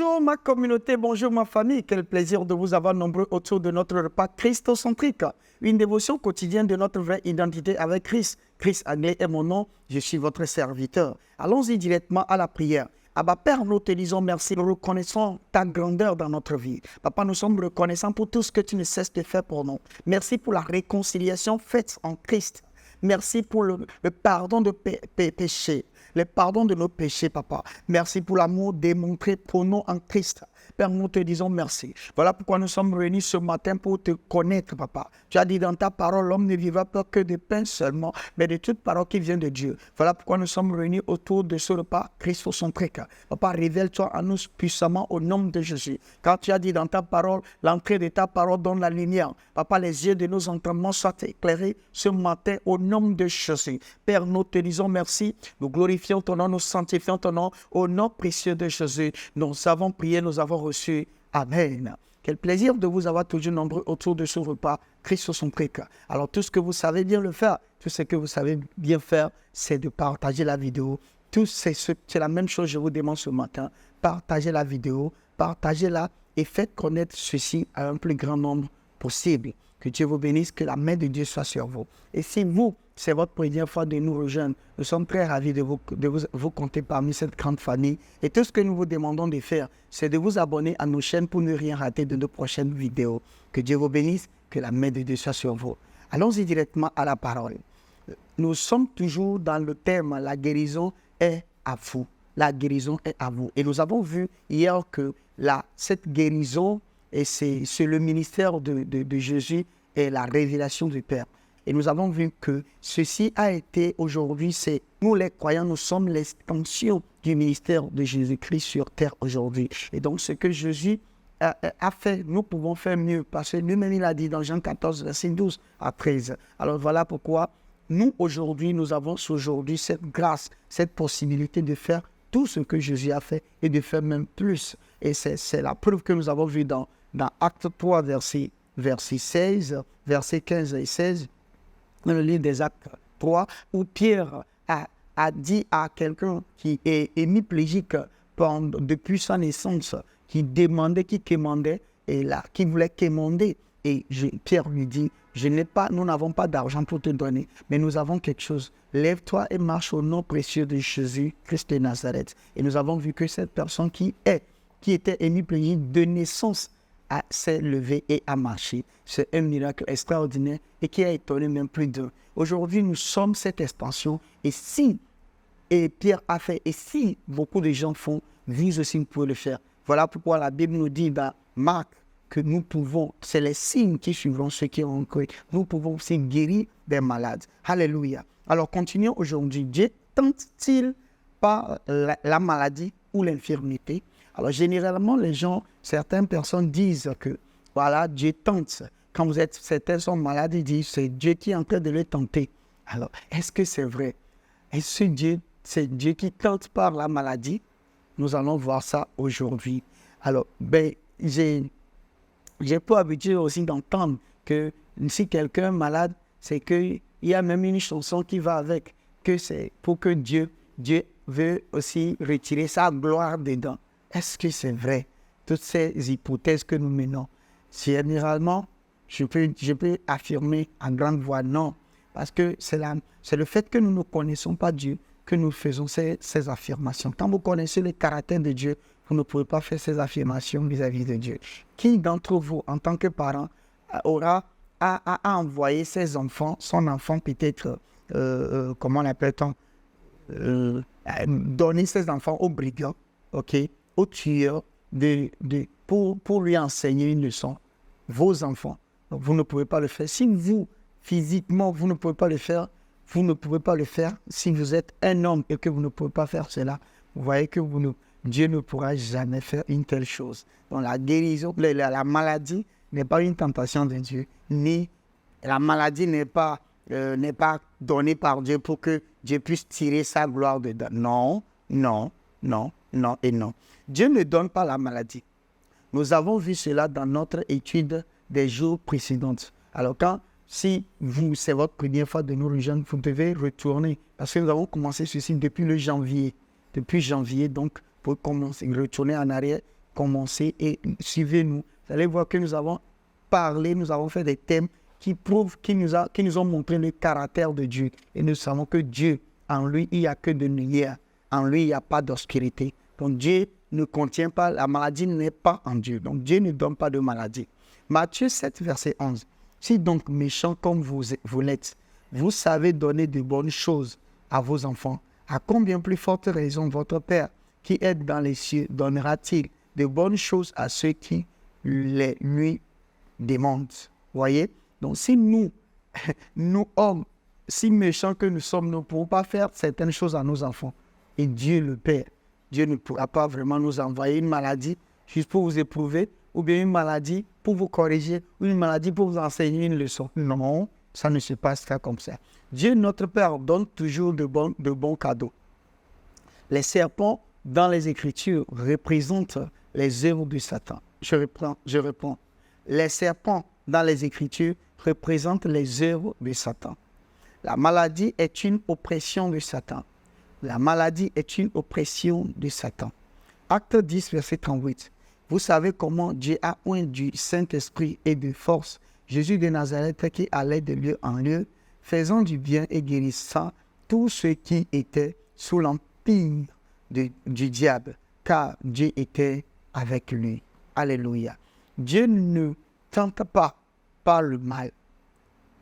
Bonjour ma communauté, bonjour ma famille. Quel plaisir de vous avoir nombreux autour de notre repas christocentrique. Une dévotion quotidienne de notre vraie identité avec Christ. Christ Anglais est mon nom, je suis votre serviteur. Allons-y directement à la prière. Abba Père, nous te disons merci, nous reconnaissons ta grandeur dans notre vie. Papa, nous sommes reconnaissants pour tout ce que tu ne cesses de faire pour nous. Merci pour la réconciliation faite en Christ. Merci pour le pardon de péchés, le pardon de nos péchés, Papa. Merci pour l'amour démontré pour nous en Christ. Père, nous te disons merci. Voilà pourquoi nous sommes réunis ce matin pour te connaître, Papa. Tu as dit dans ta parole, l'homme ne vivra pas que de pain seulement, mais de toute parole qui vient de Dieu. Voilà pourquoi nous sommes réunis autour de ce repas christocentrique. Papa, révèle-toi à nous puissamment au nom de Jésus. Car tu as dit dans ta parole, l'entrée de ta parole donne la lumière. Papa, les yeux de nos entendements soient éclairés ce matin au nom de Jésus. Père, nous te disons merci. Nous glorifions ton nom, nous sanctifions ton nom au nom précieux de Jésus. Nous avons prié, nous avons reçu. Amen. Quel plaisir de vous avoir toujours nombreux autour de ce repas christocentrique. Alors, tout ce que vous savez bien le faire, tout ce que vous savez bien faire, c'est de partager la vidéo. C'est la même chose, je vous demande ce matin. Partagez la vidéo, partagez-la et faites connaître ceci à un plus grand nombre possible. Que Dieu vous bénisse, que la main de Dieu soit sur vous. Et si vous, c'est votre première fois de nous rejoindre, nous sommes très ravis de vous compter parmi cette grande famille. Et tout ce que nous vous demandons de faire, c'est de vous abonner à nos chaînes pour ne rien rater de nos prochaines vidéos. Que Dieu vous bénisse, que la main de Dieu soit sur vous. Allons-y directement à la parole. Nous sommes toujours dans le thème « La guérison est à vous ». La guérison est à vous. Et nous avons vu hier que cette guérison, et c'est le ministère de Jésus et la révélation du Père. Et nous avons vu que ceci a été aujourd'hui, c'est nous les croyants, nous sommes l'extension du ministère de Jésus-Christ sur terre aujourd'hui. Et donc ce que Jésus a fait, nous pouvons faire mieux, parce que lui-même il a dit dans Jean 14, verset 12 à 13. Alors voilà pourquoi nous aujourd'hui, nous avons aujourd'hui cette grâce, cette possibilité de faire tout ce que Jésus a fait et de faire même plus. Et c'est la preuve que nous avons vue dans Acte 3, verset 16, verset 15 et 16, dans le livre des Actes 3, où Pierre a dit à quelqu'un qui est hémiplégique depuis sa naissance, qui quémandait, et là, qui voulait quémander. Et Pierre lui dit, nous n'avons pas d'argent pour te donner, mais nous avons quelque chose. Lève-toi et marche au nom précieux de Jésus, Christ de Nazareth. Et nous avons vu que cette personne qui était hémiplégique de naissance, s'est levé et a marché. C'est un miracle extraordinaire et qui a étonné même plus d'un. Aujourd'hui, nous sommes cette expansion et Pierre a fait, et si beaucoup de gens font, vous aussi vous pouvez le faire. Voilà pourquoi la Bible nous dit dans Marc que nous pouvons, c'est les signes qui suivront ceux qui ont cru. Nous pouvons aussi guérir des malades. Alléluia. Alors continuons aujourd'hui. Dieu tente-t-il par la maladie ou l'infirmité? Alors, généralement, certaines personnes disent que, voilà, Dieu tente. Quand certains sont malades, ils disent, c'est Dieu qui est en train de les tenter. Alors, est-ce que c'est vrai? Est-ce que c'est Dieu qui tente par la maladie? Nous allons voir ça aujourd'hui. Alors, j'ai pour habitude aussi d'entendre que si quelqu'un est malade, c'est qu'il y a même une chanson qui va avec, que c'est pour que Dieu veut aussi retirer sa gloire dedans. Est-ce que c'est vrai? Toutes ces hypothèses que nous menons. Généralement, je peux affirmer en grande voix non. Parce que c'est le fait que nous ne connaissons pas Dieu que nous faisons ces affirmations. Quand vous connaissez le caractère de Dieu, vous ne pouvez pas faire ces affirmations vis-à-vis de Dieu. Qui d'entre vous, en tant que parent, aura envoyé ses enfants, son enfant peut-être, comment l'appelle-t-on, donner ses enfants aux brigands, ok, aux tueurs, pour lui enseigner une leçon, vos enfants. Donc, vous ne pouvez pas le faire. Si vous, physiquement, vous ne pouvez pas le faire, vous ne pouvez pas le faire. Si vous êtes un homme et que vous ne pouvez pas faire cela, vous voyez que Dieu ne pourra jamais faire une telle chose. Donc, la guérison, la maladie n'est pas une tentation de Dieu, ni la maladie n'est pas donnée par Dieu pour que Dieu puisse tirer sa gloire dedans. Non, non, non, non et non. Dieu ne donne pas la maladie. Nous avons vu cela dans notre étude des jours précédents. Alors si c'est votre première fois de nous rejoindre, vous devez retourner. Parce que nous avons commencé ceci depuis janvier. Depuis janvier, donc, pour commencer, retourner en arrière commencer et suivez-nous. Vous allez voir que nous avons parlé, nous avons fait des thèmes qui prouvent, qui nous ont montré le caractère de Dieu. Et nous savons que Dieu, en lui, il n'y a que de lumière. En lui, il n'y a pas d'obscurité. Donc Dieu ne contient pas, la maladie n'est pas en Dieu. Donc Dieu ne donne pas de maladie. Matthieu 7, verset 11. Si donc méchants comme vous l'êtes, vous savez donner de bonnes choses à vos enfants, à combien plus forte raison votre Père qui est dans les cieux donnera-t-il de bonnes choses à ceux qui les lui demandent. Voyez? Donc si nous hommes, si méchants que nous sommes, nous ne pouvons pas faire certaines choses à nos enfants. Et Dieu le Père, Dieu ne pourra pas vraiment nous envoyer une maladie juste pour vous éprouver, ou bien une maladie pour vous corriger, ou une maladie pour vous enseigner une leçon. Non, ça ne se passe pas comme ça. Dieu, notre Père, donne toujours de bons cadeaux. Les serpents, dans les Écritures, représentent les œuvres de Satan. Je reprends. Les serpents, dans les Écritures, représentent les œuvres de Satan. La maladie est une oppression de Satan. La maladie est une oppression de Satan. Acte 10, verset 38. Vous savez comment Dieu a oint du Saint-Esprit et de force Jésus de Nazareth qui allait de lieu en lieu, faisant du bien et guérissant tous ceux qui étaient sous l'empire du diable, car Dieu était avec lui. Alléluia. Dieu ne tente pas par le mal.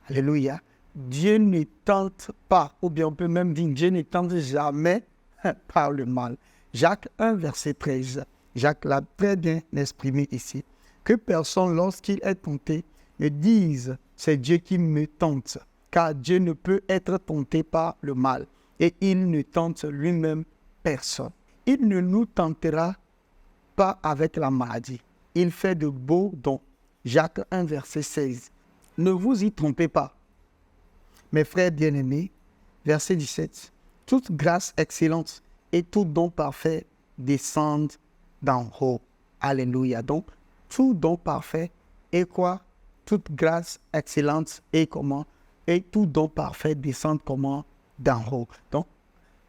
Alléluia. Dieu ne tente pas, ou bien on peut même dire Dieu ne tente jamais par le mal. Jacques 1, verset 13. Jacques l'a très bien exprimé ici. Que personne, lorsqu'il est tenté, ne dise c'est Dieu qui me tente, car Dieu ne peut être tenté par le mal et il ne tente lui-même personne. Il ne nous tentera pas avec la maladie. Il fait de beaux dons. Jacques 1, verset 16. Ne vous y trompez pas. Mes frères bien-aimés, verset 17. Toute grâce excellente et tout don parfait descendent d'en haut. Alléluia. Donc, tout don parfait est quoi? Toute grâce excellente et comment? Et tout don parfait descend comment? D'en haut. Donc,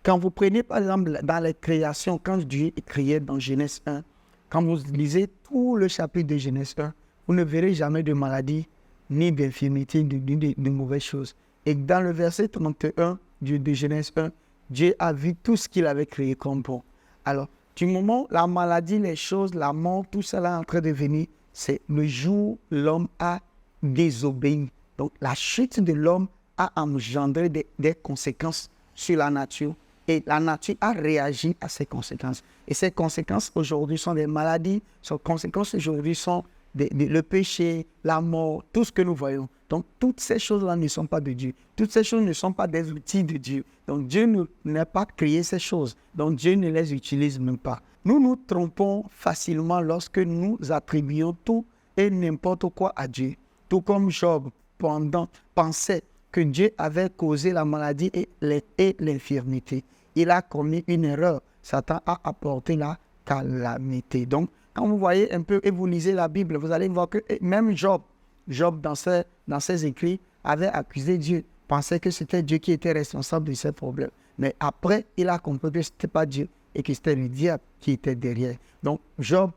quand vous prenez par exemple dans les créations, quand Dieu créait dans Genèse 1, quand vous lisez tout le chapitre de Genèse 1, vous ne verrez jamais de maladie, ni d'infirmité, ni de mauvaises choses. Et dans le verset 31 de Genèse 1, Dieu a vu tout ce qu'il avait créé comme bon. Alors, du moment la maladie, les choses, la mort, tout cela est en train de venir, c'est le jour où l'homme a désobéi. Donc, la chute de l'homme a engendré des conséquences sur la nature et la nature a réagi à ces conséquences. Et ces conséquences aujourd'hui sont des maladies, ces conséquences aujourd'hui sont le péché, la mort, tout ce que nous voyons. Donc, toutes ces choses-là ne sont pas de Dieu. Toutes ces choses ne sont pas des outils de Dieu. Donc, Dieu n'a pas créé ces choses. Donc, Dieu ne les utilise même pas. Nous nous trompons facilement lorsque nous attribuons tout et n'importe quoi à Dieu. Tout comme Job, pensait que Dieu avait causé la maladie et l'infirmité. Il a commis une erreur. Satan a apporté la calamité. Donc, quand vous voyez un peu et vous lisez la Bible, vous allez voir que même Job dans ses écrits, avait accusé Dieu, pensait que c'était Dieu qui était responsable de ses problèmes. Mais après, il a compris que ce n'était pas Dieu et que c'était le diable qui était derrière. Donc, Job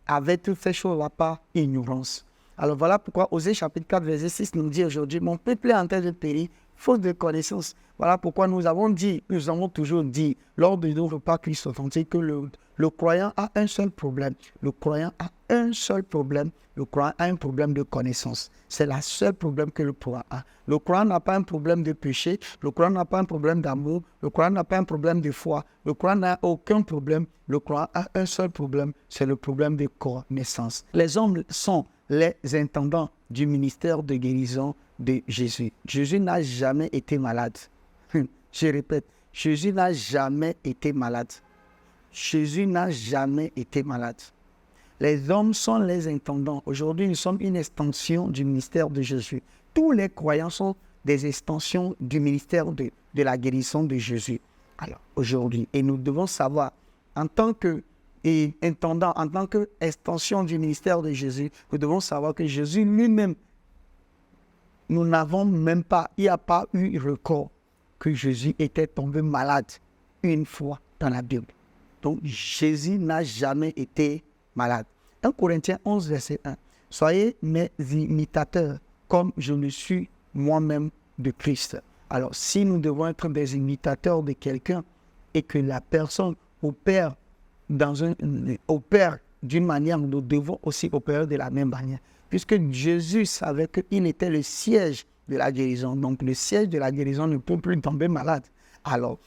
avait toutes ces choses-là par ignorance. Alors voilà pourquoi Osée chapitre 4, verset 6 nous dit aujourd'hui, mon peuple est en train de périr, faute de connaissance. Voilà pourquoi nous avons toujours dit, lors de nos repas Christ authentique, que le croyant a un seul problème. Le croyant a un seul problème. Le croyant a un problème de connaissance. C'est le seul problème que le croyant a. Le croyant n'a pas un problème de péché. Le croyant n'a pas un problème d'amour. Le croyant n'a pas un problème de foi. Le croyant n'a aucun problème. Le croyant a un seul problème. C'est le problème de connaissance. Les hommes sont les intendants du ministère de guérison de Jésus. Jésus n'a jamais été malade. Je répète, Jésus n'a jamais été malade. Jésus n'a jamais été malade. Les hommes sont les intendants. Aujourd'hui, nous sommes une extension du ministère de Jésus. Tous les croyants sont des extensions du ministère de la guérison de Jésus. Alors, aujourd'hui, et nous devons savoir, en tant que intendant, en tant qu'extension du ministère de Jésus, nous devons savoir que Jésus lui-même, nous n'avons même pas, il n'y a pas eu record que Jésus était tombé malade une fois dans la Bible. Donc, Jésus n'a jamais été malade. 1 Corinthiens 11, verset 1. Soyez mes imitateurs, comme je le suis moi-même de Christ. Alors, si nous devons être des imitateurs de quelqu'un et que la personne opère d'une manière, nous devons aussi opérer de la même manière. Puisque Jésus savait qu'il était le siège de la guérison. Donc, le siège de la guérison ne peut plus tomber malade. Alors,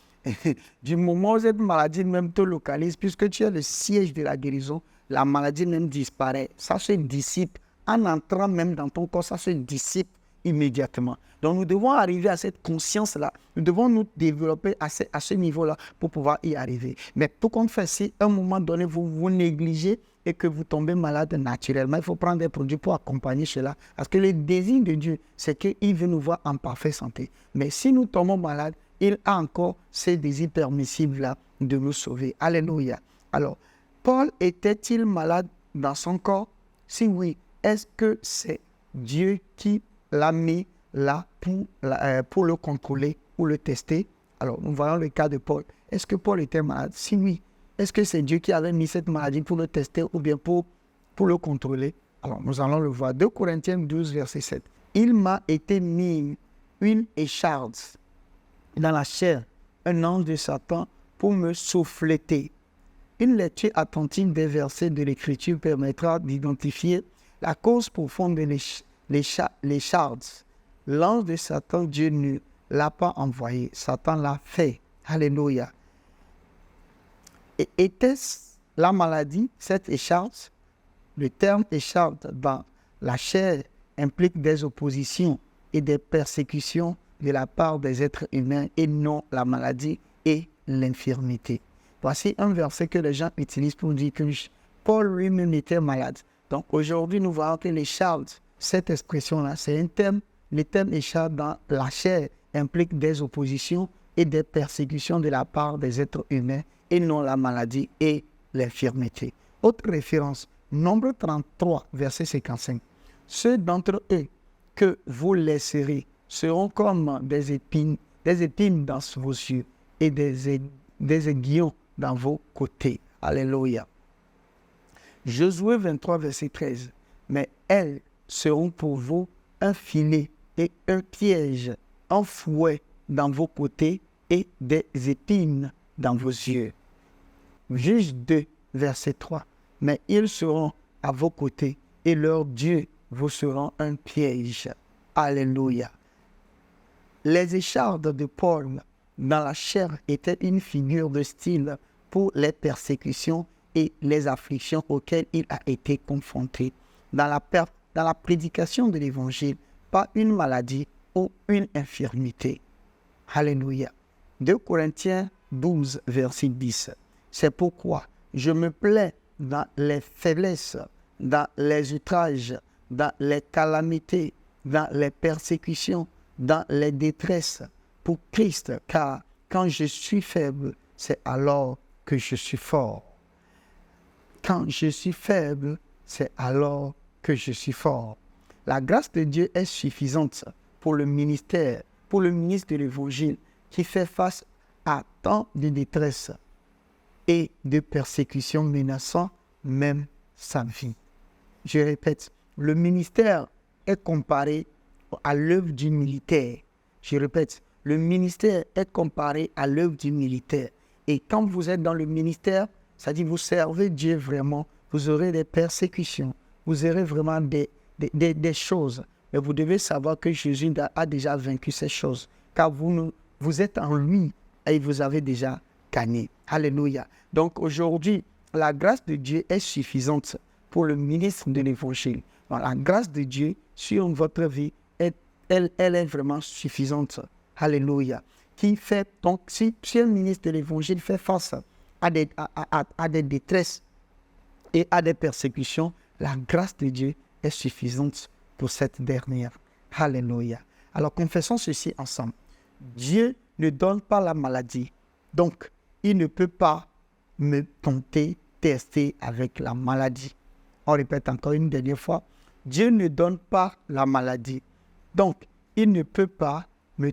du moment où cette maladie même te localise, puisque tu es le siège de la guérison, la maladie même disparaît. Ça se dissipe. En entrant même dans ton corps, ça se dissipe immédiatement. Donc, nous devons arriver à cette conscience-là. Nous devons nous développer à ce niveau-là pour pouvoir y arriver. Mais tout compte fait, si à un moment donné, vous négligez et que vous tombez malade naturellement, il faut prendre des produits pour accompagner cela. Parce que le désir de Dieu, c'est qu'il veut nous voir en parfaite santé. Mais si nous tombons malades, il a encore ces désirs permissibles-là de nous sauver. Alléluia. Alors, Paul était-il malade dans son corps? Si oui, est-ce que c'est Dieu qui l'a mis là pour le contrôler ou le tester? Alors, nous voyons le cas de Paul. Est-ce que Paul était malade? Si oui, est-ce que c'est Dieu qui avait mis cette maladie pour le tester ou bien pour le contrôler? Alors, nous allons le voir. 2 Corinthiens 12, verset 7. Il m'a été mis une écharde dans la chair, un ange de Satan pour me souffleter. Une lecture attentive des versets de l'Écriture permettra d'identifier la cause profonde de l'écharde. L'ange de Satan, Dieu ne l'a pas envoyé. Satan l'a fait. Alléluia. Et était-ce la maladie, cette écharde? Le terme écharde dans la chair implique des oppositions et des persécutions de la part des êtres humains et non la maladie et l'infirmité. Voici un verset que les gens utilisent pour dire que Paul lui-même était malade. Donc aujourd'hui, nous voyons que l'écharde, cette expression-là, c'est un terme. Le terme écharde dans la chair implique des oppositions et des persécutions de la part des êtres humains et non la maladie et l'infirmité. Autre référence, Nombre 33, verset 55. Ceux d'entre eux que vous laisserez seront comme des épines dans vos yeux et des aiguillons dans vos côtés. Alléluia. Josué 23, verset 13. Mais elles seront pour vous un filet et un piège, un fouet dans vos côtés et des épines dans vos yeux. Juge 2, verset 3. Mais ils seront à vos côtés et leur Dieu vous sera un piège. Alléluia. Les échardes de Paul dans la chair étaient une figure de style pour les persécutions et les afflictions auxquelles il a été confronté dans la prédication de l'évangile, pas une maladie ou une infirmité. Alléluia. 2 Corinthiens 12, verset 10. C'est pourquoi je me plais dans les faiblesses, dans les outrages, dans les calamités, dans les persécutions, dans les détresses pour Christ, car quand je suis faible, c'est alors que je suis fort. Quand je suis faible, c'est alors que je suis fort. La grâce de Dieu est suffisante pour le ministère, pour le ministre de l'Évangile qui fait face à tant de détresse et de persécutions menaçant même sa vie. Je répète, le ministère est comparé à l'œuvre du militaire. Je répète, le ministère est comparé à l'œuvre du militaire. Et quand vous êtes dans le ministère, c'est-à-dire vous servez Dieu vraiment, vous aurez des persécutions, vous aurez vraiment des choses. Mais vous devez savoir que Jésus a déjà vaincu ces choses. Car vous êtes en lui et vous avez déjà gagné. Alléluia. Donc aujourd'hui, la grâce de Dieu est suffisante pour le ministre de l'Évangile. La grâce de Dieu sur votre vie, elle est vraiment suffisante. Alléluia. Qui fait, donc, si un ministre de l'Évangile fait face à des détresses et à des persécutions, la grâce de Dieu est suffisante pour cette dernière. Alléluia. Alors, confessons ceci ensemble. Dieu ne donne pas la maladie. Donc, il ne peut pas me tester avec la maladie. On répète encore une dernière fois. Dieu ne donne pas la maladie. Donc, il ne peut pas me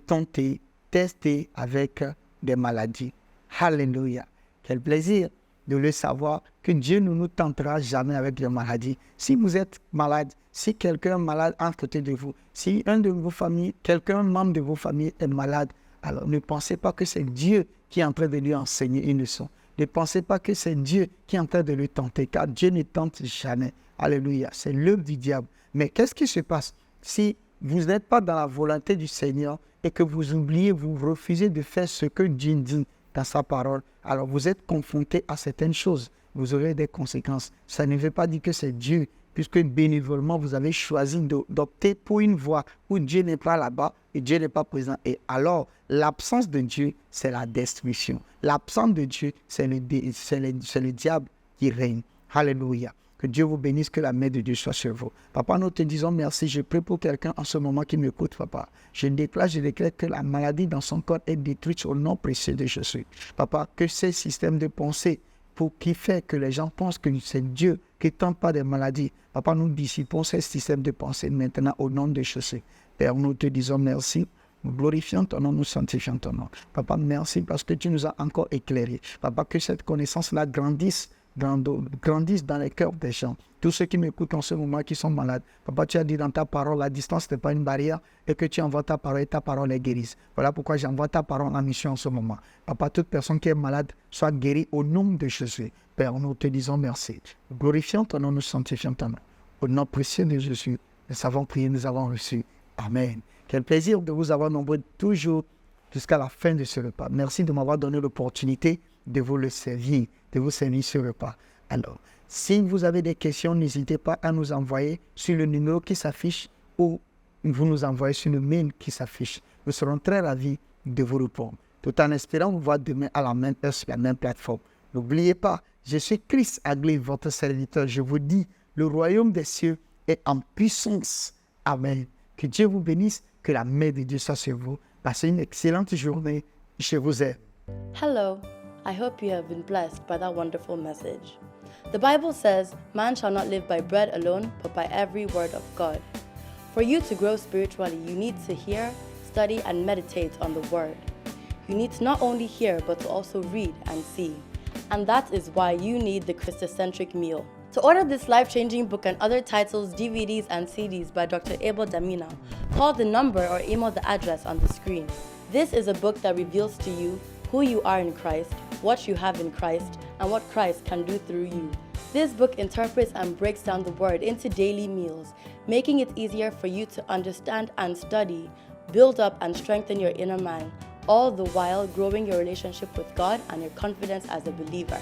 tester avec des maladies. Alléluia. Quel plaisir de le savoir que Dieu ne nous tentera jamais avec la maladie. Si vous êtes malade, si quelqu'un est malade à côté de vous, si un de vos familles, quelqu'un, membre de vos familles est malade, alors ne pensez pas que c'est Dieu qui est en train de lui enseigner une leçon. Ne pensez pas que c'est Dieu qui est en train de le tenter, car Dieu ne tente jamais. Alléluia, c'est l'œuvre du diable. Mais qu'est-ce qui se passe si vous n'êtes pas dans la volonté du Seigneur et que vous oubliez, vous refusez de faire ce que Dieu dit dans sa parole? Alors vous êtes confronté à certaines choses. Vous aurez des conséquences. Ça ne veut pas dire que c'est Dieu, puisque bénévolement, vous avez choisi d'opter pour une voie où Dieu n'est pas là-bas et Dieu n'est pas présent. Et alors, l'absence de Dieu, c'est la destruction. L'absence de Dieu, c'est le diable qui règne. Alléluia. Que Dieu vous bénisse, que la main de Dieu soit sur vous. Papa, nous te disons merci. Je prie pour quelqu'un en ce moment qui m'écoute, papa. Je déclare que la maladie dans son corps est détruite au nom précieux de Jésus. Papa, que ces systèmes de pensée qui fait que les gens pensent que c'est Dieu qui ne tente pas des maladies. Papa, nous dissipons ces systèmes de pensée maintenant au nom de Jésus. Père, nous te disons merci. Nous glorifions ton nom, nous sanctifions ton nom. Papa, merci parce que tu nous as encore éclairés. Papa, que cette connaissance-là grandisse dans les cœurs des gens. Tous ceux qui m'écoutent en ce moment qui sont malades. Papa, tu as dit dans ta parole, la distance n'est pas une barrière et que tu envoies ta parole et ta parole les guérisse. Voilà pourquoi j'envoie ta parole en mission en ce moment. Papa, toute personne qui est malade soit guérie au nom de Jésus. Père, nous te disons merci. Nous glorifions ton nom, nous sanctifions ton nom. Au nom précieux de Jésus, nous avons prié, nous avons reçu. Amen. Quel plaisir de vous avoir nombreux toujours jusqu'à la fin de ce repas. Merci de m'avoir donné l'opportunité de vous le servir, de vous servir ce repas. Alors, si vous avez des questions, n'hésitez pas à nous envoyer sur le numéro qui s'affiche ou vous nous envoyez sur le mail qui s'affiche. Nous serons très ravis de vous répondre. Tout en espérant vous voir demain à la même heure sur la même plateforme. N'oubliez pas, je suis Chris Aglé, votre serviteur. Je vous dis, le royaume des cieux est en puissance. Amen. Que Dieu vous bénisse, que la main de Dieu soit sur vous. Passez une excellente journée. Je vous aime. Hello. I hope you have been blessed by that wonderful message. The Bible says, man shall not live by bread alone, but by every word of God. For you to grow spiritually, you need to hear, study, and meditate on the word. You need to not only hear, but to also read and see. And that is why you need the Christocentric meal. To order this life-changing book and other titles, DVDs, and CDs by Dr. Abel Damina, call the number or email the address on the screen. This is a book that reveals to you who you are in Christ, what you have in Christ, and what Christ can do through you. This book interprets and breaks down the word into daily meals, making it easier for you to understand and study, build up and strengthen your inner man, all the while growing your relationship with God and your confidence as a believer.